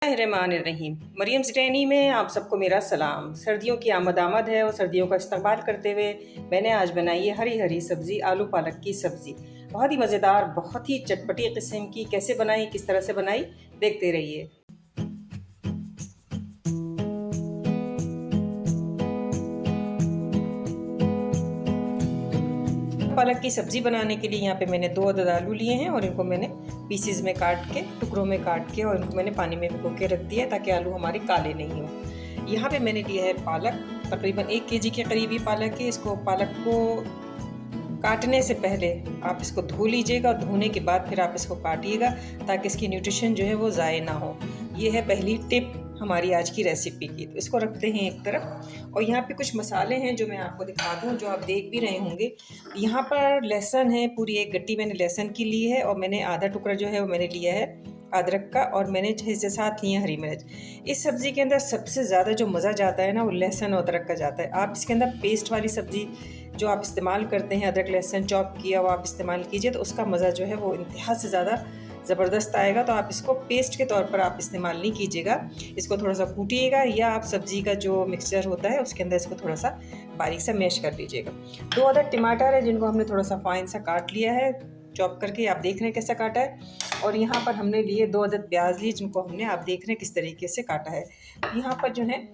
रहमान मरियम ज़रैनी में आप सबको मेरा सलाम। सर्दियों की आमद है और सर्दियों का इस्तकबाल करते हुए मैंने आज बनाई है हरी हरी सब्ज़ी, आलू पालक की सब्ज़ी। बहुत ही मज़ेदार, बहुत ही चटपटी किस्म की। कैसे बनाई, किस तरह से बनाई, देखते रहिए। पालक की सब्ज़ी बनाने के लिए यहाँ पे मैंने 2 अदद आलू लिए हैं और इनको मैंने पीसीज में काट के, टुकड़ों में काट के, और इनको मैंने पानी में भिगो के रख दिया है ताकि आलू हमारे काले नहीं हों। यहाँ पे मैंने लिया है पालक, तकरीबन 1 केजी के करीब ही पालक है। इसको पालक को काटने से पहले आप इसको धो लीजिएगा, धोने के बाद फिर आप इसको काटिएगा ताकि इसकी न्यूट्रिशन जो है वो ज़ाय ना हो। ये है पहली टिप हमारी आज की रेसिपी की। तो इसको रखते हैं एक तरफ। और यहाँ पे कुछ मसाले हैं जो मैं आपको दिखा दूँ, जो आप देख भी रहे होंगे। यहाँ पर लहसुन है, पूरी 1 गट्टी मैंने लहसुन की ली है, और मैंने आधा टुकड़ा जो है वो मैंने लिया है अदरक का, और मैंने 6 से 7 लिए हरी मिर्च। इस सब्ज़ी के अंदर सबसे ज़्यादा जो मज़ा जाता है ना, वो लहसुन और अदरक का जाता है। आप इसके अंदर पेस्ट वाली सब्ज़ी जो आप इस्तेमाल करते हैं, अदरक लहसुन चॉप किया वो आप इस्तेमाल कीजिए, तो उसका मज़ा जो है वो इंतहा से ज़्यादा ज़बरदस्त आएगा। तो आप इसको पेस्ट के तौर पर आप इस्तेमाल नहीं कीजिएगा, इसको थोड़ा सा कूटिएगा, या आप सब्ज़ी का जो मिक्सचर होता है उसके अंदर इसको थोड़ा सा बारीक सा मैश कर लीजिएगा। 2 अदद टमाटर है जिनको हमने थोड़ा सा फाइन सा काट लिया है, चॉप करके। आप देख रहे हैं कैसा काटा है। और यहाँ पर हमने लिए 2 अदद प्याज लिए, जिनको हमने, आप देख रहे हैं किस तरीके से काटा है। यहाँ पर जो है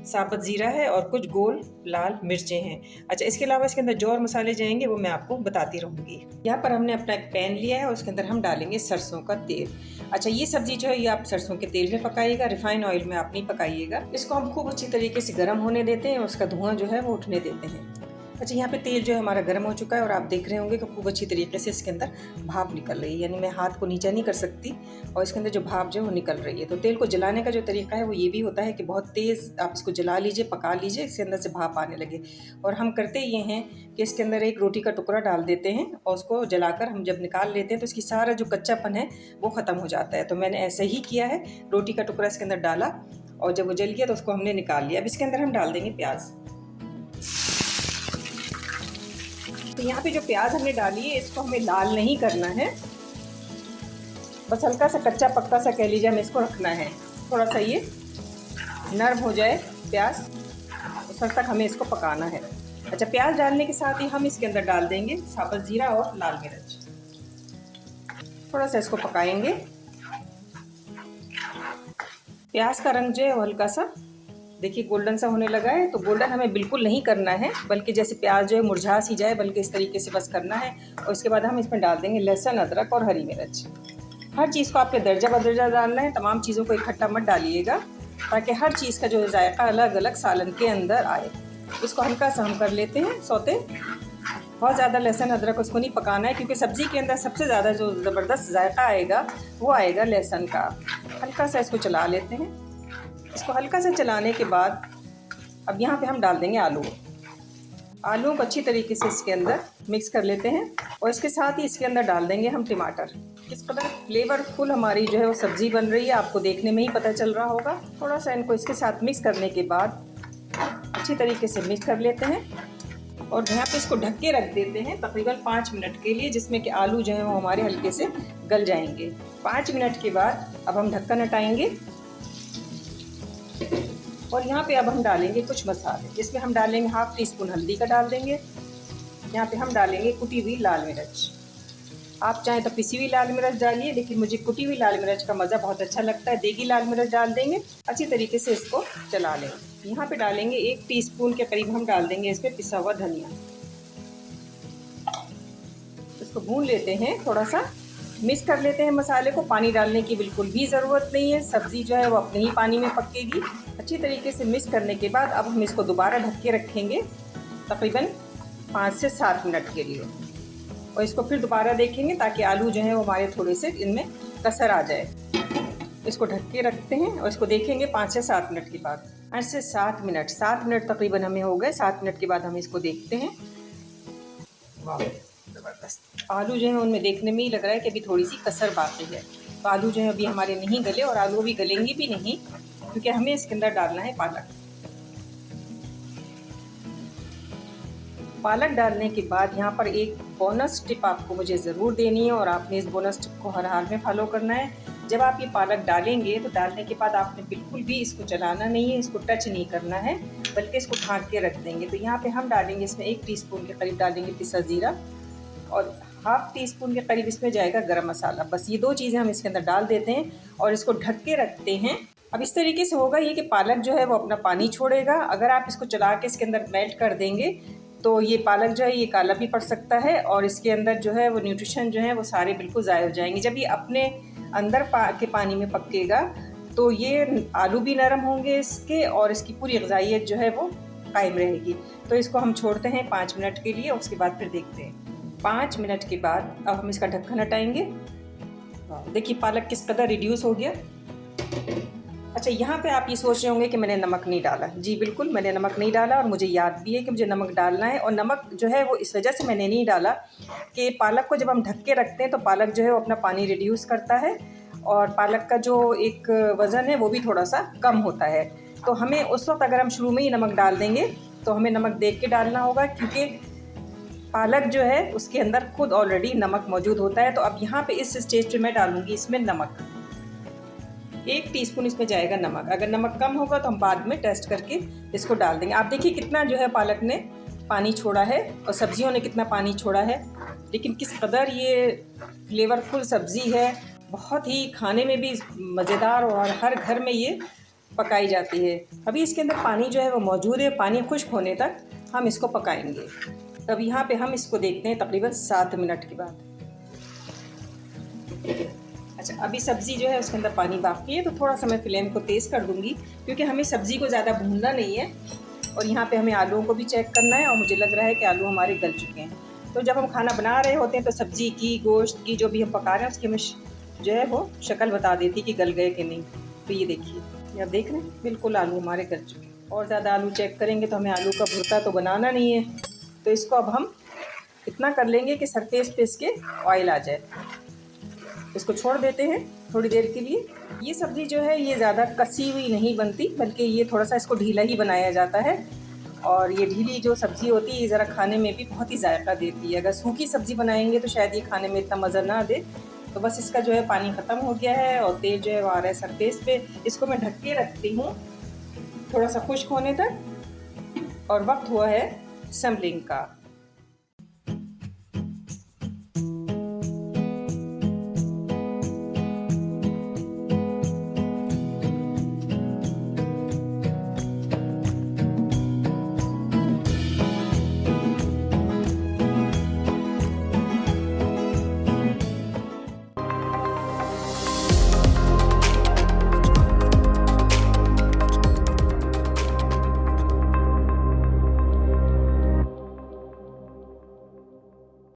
साबुत ज़ीरा है और कुछ गोल लाल मिर्चें हैं। अच्छा, इसके अलावा इसके अंदर जो और मसाले जाएंगे वो मैं आपको बताती रहूँगी। यहाँ पर हमने अपना एक पैन लिया है और उसके अंदर हम डालेंगे सरसों का तेल। अच्छा, ये सब्ज़ी जो है ये आप सरसों के तेल में पकाइएगा, रिफाइन ऑयल में आप नहीं पकाइएगा। इसको हम खूब अच्छी तरीके से गर्म होने देते हैं और उसका धुआं जो है वो उठने देते हैं। अच्छा, यहाँ पे तेल जो है हमारा गर्म हो चुका है और आप देख रहे होंगे कि खूब अच्छी तरीके से इसके अंदर भाप निकल रही है, यानी मैं हाथ को नीचा नहीं कर सकती और इसके अंदर जो भाप जो है वो निकल रही है। तो तेल को जलाने का जो तरीका है वो ये भी होता है कि बहुत तेज़ आप इसको जला लीजिए, पका लीजिए, इसके अंदर से भाप आने लगे। और हम करते ये हैं कि इसके अंदर एक रोटी का टुकड़ा डाल देते हैं और उसको जलाकर हम जब निकाल लेते हैं तो इसकी सारा जो कच्चापन है वो ख़त्म हो जाता है। तो मैंने ऐसे ही किया है, रोटी का टुकड़ा इसके अंदर डाला और जब वो जल गया तो उसको हमने निकाल लिया। अब इसके अंदर हम डाल देंगे प्याज। तो यहाँ पे जो प्याज हमने डाली है इसको हमें लाल नहीं करना है, बस हल्का सा कच्चा पक्का सा कह लीजिए हमें इसको रखना है। थोड़ा सा ये नरम हो जाए प्याज, उस वक्त तक हमें इसको पकाना है। अच्छा, प्याज डालने के साथ ही हम इसके अंदर डाल देंगे साबुत ज़ीरा और लाल मिर्च। थोड़ा सा इसको पकाएंगे। प्याज का रंग जो है हल्का सा देखिए गोल्डन सा होने लगा है। तो गोल्डन हमें बिल्कुल नहीं करना है, बल्कि जैसे प्याज जो है मुरझा सी जाए, बल्कि इस तरीके से बस करना है। और उसके बाद हम इसमें डाल देंगे लहसुन, अदरक और हरी मिर्च। हर चीज़ को आपके दर्जा बदर्जा डालना है, तमाम चीज़ों को इकट्ठा मत डालिएगा, ताकि हर चीज़ का जो जायका अलग अलग सालन के अंदर आए। इसको हल्का सा हम कर लेते हैं सौते। बहुत ज़्यादा लहसुन अदरक उसको नहीं पकाना है, क्योंकि सब्ज़ी के अंदर सबसे ज़्यादा जो ज़बरदस्त जायका आएगा वो आएगा लहसुन का। हल्का सा इसको चला लेते हैं। इसको हल्का सा चलाने के बाद अब यहाँ पे हम डाल देंगे आलूओं को अच्छी तरीके से इसके अंदर मिक्स कर लेते हैं। और इसके साथ ही इसके अंदर डाल देंगे हम टमाटर। इस कदर फ्लेवरफुल हमारी जो है वो सब्ज़ी बन रही है, आपको देखने में ही पता चल रहा होगा। थोड़ा सा इनको इसके साथ मिक्स करने के बाद अच्छी तरीके से मिक्स कर लेते हैं और यहाँ पे इसको ढक के रख देते हैं तकरीबन 5 मिनट के लिए, जिसमें कि आलू जो है वो हमारे हल्के से गल जाएंगे। 5 मिनट के बाद अब हम ढक्कन हटाएंगे और यहाँ पे अब हम डालेंगे कुछ मसाले, जिसमें हम डालेंगे 1/2 टीस्पून हल्दी का डाल देंगे। यहाँ पे हम डालेंगे कुटी हुई लाल मिर्च। आप चाहें तो पिसी हुई लाल मिर्च डालिए, लेकिन मुझे कुटी हुई लाल मिर्च का मज़ा बहुत अच्छा लगता है। देगी लाल मिर्च डाल देंगे, अच्छी तरीके से इसको चला लें। यहाँ पे डालेंगे 1 टीस्पून के करीब हम डाल देंगे इसमें पिसा हुआ धनिया। इसको भून लेते हैं, थोड़ा सा मिक्स कर लेते हैं मसाले को। पानी डालने की बिल्कुल भी ज़रूरत नहीं है, सब्ज़ी जो है वो अपने ही पानी में पकेगी। अच्छी तरीके से मिक्स करने के बाद अब हम इसको दोबारा ढक के रखेंगे तकरीबन 5 से 7 मिनट के लिए, और इसको फिर दोबारा देखेंगे ताकि आलू जो है वो हमारे थोड़े से इनमें कसर आ जाए। इसको ढक के रखते हैं और इसको देखेंगे 5 से 7 मिनट के बाद। 5 से 7 मिनट, 7 मिनट तकरीबन हमें हो गए। 7 मिनट के बाद हम इसको देखते हैं। वाह, ज़बरदस्त आलू जो है उनमें देखने में ही लग रहा है कि अभी थोड़ी सी कसर बाकी है। तो आलू जो है अभी हमारे नहीं गले, और आलू अभी गलेंगे भी नहीं, क्योंकि हमें इसके अंदर डालना है पालक। पालक डालने के बाद यहाँ पर एक बोनस टिप आपको मुझे ज़रूर देनी है, और आपने इस बोनस टिप को हर हाल में फॉलो करना है। जब आप ये पालक डालेंगे तो डालने के बाद आपने बिल्कुल भी इसको चलाना नहीं है, इसको टच नहीं करना है, बल्कि इसको ढाँक के रख देंगे। तो यहाँ पे हम डालेंगे इसमें 1 टीस्पून के करीब डालेंगे पिसा ज़ीरा और हाफ़ टी स्पून के करीब इसमें जाएगा गरम मसाला। बस ये 2 चीज़ें हम इसके अंदर डाल देते हैं और इसको ढक के रखते हैं। अब इस तरीके से होगा ये कि पालक जो है वो अपना पानी छोड़ेगा। अगर आप इसको चला के इसके अंदर मेल्ट कर देंगे तो ये पालक जो है ये काला भी पड़ सकता है और इसके अंदर जो है वो न्यूट्रिशन जो है वो सारे बिल्कुल ज़ाय हो जाएंगे। जब ये अपने अंदर के पानी में पकेगा तो ये आलू भी नरम होंगे इसके और इसकी पूरी ग़िज़ाइयत जो है वो कायम रहेगी। तो इसको हम छोड़ते हैं 5 मिनट के लिए, उसके बाद फिर देखते हैं। 5 मिनट के बाद अब हम इसका ढक्कन हटाएंगे। देखिए पालक किस कदर रिड्यूस हो गया। अच्छा, यहाँ पे आप ये सोच रहे होंगे कि मैंने नमक नहीं डाला। जी बिल्कुल, मैंने नमक नहीं डाला और मुझे याद भी है कि मुझे नमक डालना है। और नमक जो है वो इस वजह से मैंने नहीं डाला कि पालक को जब हम ढक के रखते हैं तो पालक जो है वो अपना पानी रिड्यूस करता है और पालक का जो एक वज़न है वो भी थोड़ा सा कम होता है। तो हमें उस वक्त अगर हम शुरू में ही नमक डाल देंगे तो हमें नमक देख के डालना होगा, क्योंकि पालक जो है उसके अंदर खुद ऑलरेडी नमक मौजूद होता है। तो अब यहाँ पे इस स्टेज पे मैं डालूँगी इसमें नमक। 1 टीस्पून इसमें जाएगा नमक। अगर नमक कम होगा तो हम बाद में टेस्ट करके इसको डाल देंगे। आप देखिए कितना जो है पालक ने पानी छोड़ा है और सब्जियों ने कितना पानी छोड़ा है, लेकिन किस कदर ये फ्लेवरफुल सब्ज़ी है। बहुत ही खाने में भी मज़ेदार और हर घर में ये पकाई जाती है। अभी इसके अंदर पानी जो है वो मौजूद है। पानी खुश्क होने तक हम इसको पकाएंगे। तब यहाँ पे हम इसको देखते हैं तकरीबन 7 मिनट के बाद। अच्छा, अभी सब्ज़ी जो है उसके अंदर पानी बाकी है, तो थोड़ा सा मैं फ्लेम को तेज़ कर दूँगी, क्योंकि हमें सब्ज़ी को ज़्यादा भूनना नहीं है। और यहाँ पे हमें आलूओं को भी चेक करना है और मुझे लग रहा है कि आलू हमारे गल चुके हैं। तो जब हम खाना बना रहे होते हैं तो सब्ज़ी की, गोश्त की, जो भी हम पका रहे हैं उसकी हमें जो है वो शक्ल बता देती कि गल गए कि नहीं। तो ये देखिए, ये आप देख रहे हैं बिल्कुल आलू हमारे गल चुके हैं। और ज़्यादा आलू चेक करेंगे तो हमें आलू का भुर्ता तो बनाना नहीं है। तो इसको अब हम इतना कर लेंगे कि सरफेस पे इसके ऑयल आ जाए। इसको छोड़ देते हैं थोड़ी देर के लिए। ये सब्ज़ी जो है ये ज़्यादा कसी हुई नहीं बनती, बल्कि ये थोड़ा सा इसको ढीला ही बनाया जाता है। और ये ढीली जो सब्ज़ी होती है ये ज़रा खाने में भी बहुत ही जायका देती है। अगर सूखी सब्ज़ी बनाएंगे तो शायद ये खाने में इतना मज़ा ना दे। तो बस इसका जो है पानी ख़त्म हो गया है और तेल जो है वो आ रहा है सरफेस पे। इसको मैं ढक के रखती हूँ थोड़ा सा खुश्क होने तक। और वक्त हुआ है सैम्पलिंग का।